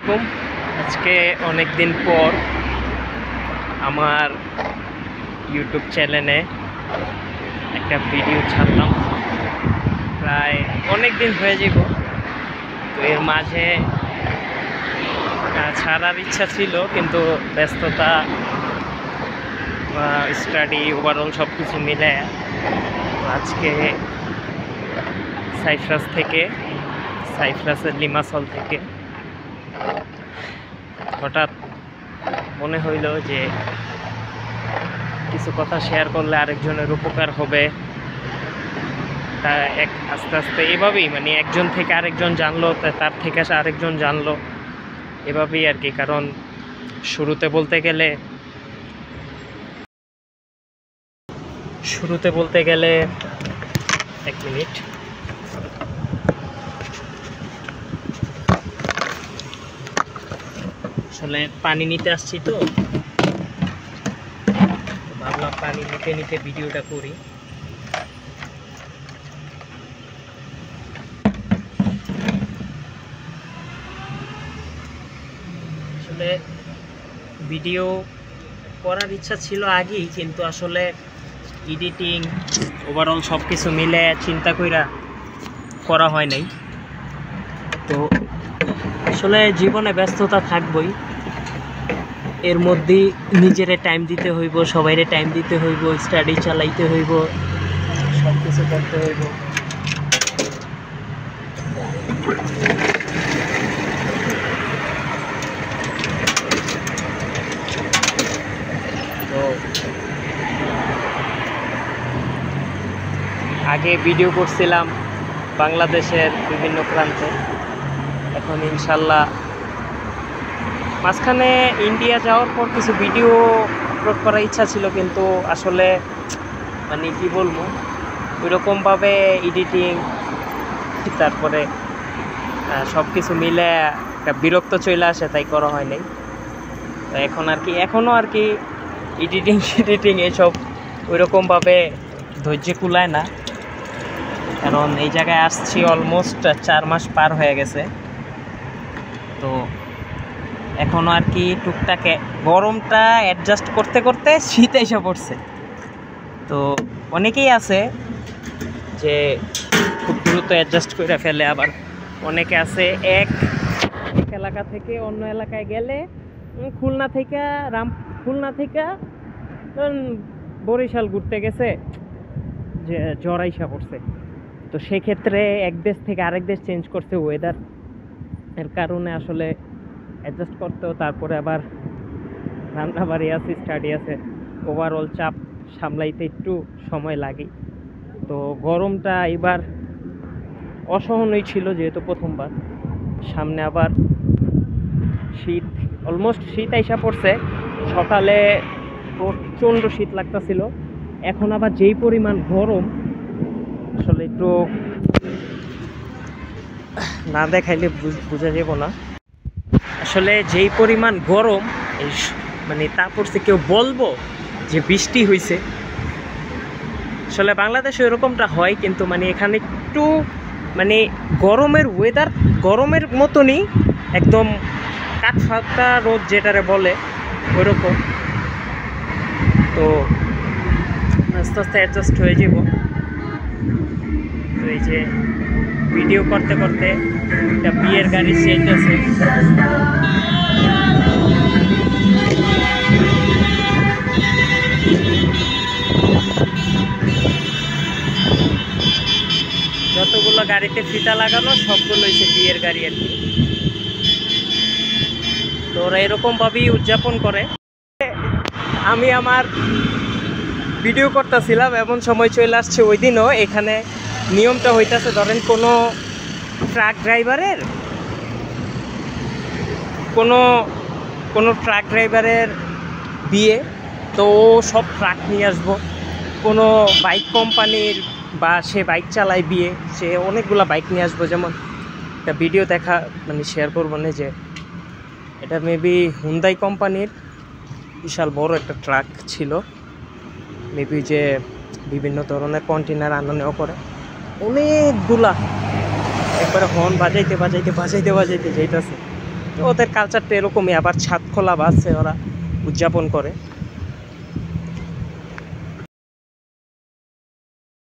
আজকে অনেক দিন পর আমার ইউটিউব চ্যানেলে একটা ভিডিও ছাড়লাম। প্রায় অনেক দিন হয়ে যাব, তো এর মাঝে ছাড়ার ইচ্ছা ছিল, কিন্তু ব্যস্ততা বা স্টাডি ওভারঅল সব কিছু মিলে আজকে সাইপ্রাসের লিমাসল থেকে হঠাৎ মনে হইল যে কিছু কথা শেয়ার করলে আরেকজনের উপকার হবে। তা আস্তে আস্তে এভাবেই মানে একজন থেকে আরেকজন জানলো, তার থেকে আরেকজন জানলো, এভাবেই আর কি। কারণ শুরুতে বলতে গেলে এক মিনিট, আসলে পানি নিতে আসছি, তো ভাবলাম পানি নিতে নিতে ভিডিওটা করি। আসলে ভিডিও করার ইচ্ছা ছিল আগেই, কিন্তু আসলে এডিটিং ওভারঅল সব কিছু মিলে চিন্তা কইরা করা হয় নাই। তো আসলে জীবনে ব্যস্ততা থাকবই, এর মধ্যে নিজেরে টাইম দিতে হইব, সবাইরে টাইম দিতে হইব, স্টাডি চালাইতে হইব, সব কিছু করতে হইব। তো আগে ভিডিও করছিলাম বাংলাদেশের বিভিন্ন প্রান্তে, এখন ইনশাল্লাহ মাঝখানে ইন্ডিয়া যাওয়ার পর কিছু ভিডিও আপলোড করার ইচ্ছা ছিল, কিন্তু আসলে মানে কি বলবো, ওইরকমভাবে এডিটিং তারপরে সব কিছু মিলে একটা বিরক্ত চলে আসে, তাই করা হয় নাই। তো এখন আর কি, এখনও আর কি এডিটিং এসব ওইরকমভাবে ধৈর্য কুলায় না, কারণ এই জায়গায় আসছি অলমোস্ট 4 মাস পার হয়ে গেছে। তো এখনও আর কি টুকটাকে গরমটা অ্যাডজাস্ট করতে করতে শীত এসে পড়ছে। তো অনেকেই আছে যে খুব দ্রুত অ্যাডজাস্ট করে ফেলে, আবার অনেকে আছে এক এলাকা থেকে অন্য এলাকায় গেলে খুলনা থেকে বরিশাল ঘুরতে গেছে, যে জ্বর আইসা পড়ছে। তো সেক্ষেত্রে এক দেশ থেকে আরেক দেশ চেঞ্জ করছে ওয়েদার, এর কারণে আসলে অ্যাডজাস্ট করতেও, তারপরে আবার রান্নাবাড়ি আছে, স্টাডি আছে, ওভারঅল চাপ সামলাইতে একটু সময় লাগে। তো গরমটা এবার অসহনীয় ছিল, যেহেতু প্রথমবার। সামনে আবার শীত, অলমোস্ট শীত আইসা পড়ছে। সকালে প্রচণ্ড শীত লাগতেছিল, এখন আবার যেই পরিমাণ গরম, আসলে একটু না দেখাইলে বোঝা যাব না। আসলে যেই পরিমাণ গরম মানে তা পড়ছে, কেউ বলবো যে বৃষ্টি হয়েছে। আসলে বাংলাদেশে এরকমটা হয়, কিন্তু মানে এখানে একটু মানে গরমের ওয়েদার গরমের মতনই, একদম কাঠফাটা রোদ যেটারে বলে ওইরকম। তো আস্তে আস্তে অ্যাডজাস্ট হয়ে যাব। তো এই যে ভিডিও করতে করতে একটা বিয়ের গাড়ি সেট আছে, যতগুলো গাড়িতে ফিতা লাগানো সবগুলো হচ্ছে বিয়ের গাড়ি আর কি। তো ওরা এরকমভাবেই উদযাপন করে। আমি আমার ভিডিও করতেছিলাম, এমন সময় চলে আসছে ওই দিনও এখানে নিয়মটা হইতেছে, ধরেন ট্রাক ড্রাইভারের কোনো ট্রাক ড্রাইভারের বিয়ে, তো ও সব ট্রাক নিয়ে আসবো। কোনো বাইক কোম্পানির বা সে বাইক চালায় বিয়ে, সে অনেকগুলো বাইক নিয়ে আসবো। যেমন একটা ভিডিও দেখা মানে শেয়ার করবো না, যে এটা মেবি হুন্দাই কোম্পানির বিশাল বড় একটা ট্রাক ছিল, মেবি যে বিভিন্ন ধরনের কন্টেনার আনা নেওয়া করে, অনেকগুলা একবারে হর্ন বাজাইতে যাইতেছে। ওদের কালচারটা এরকমই। আবার ছাদ খোলা বাসে ওরা উদযাপন করে।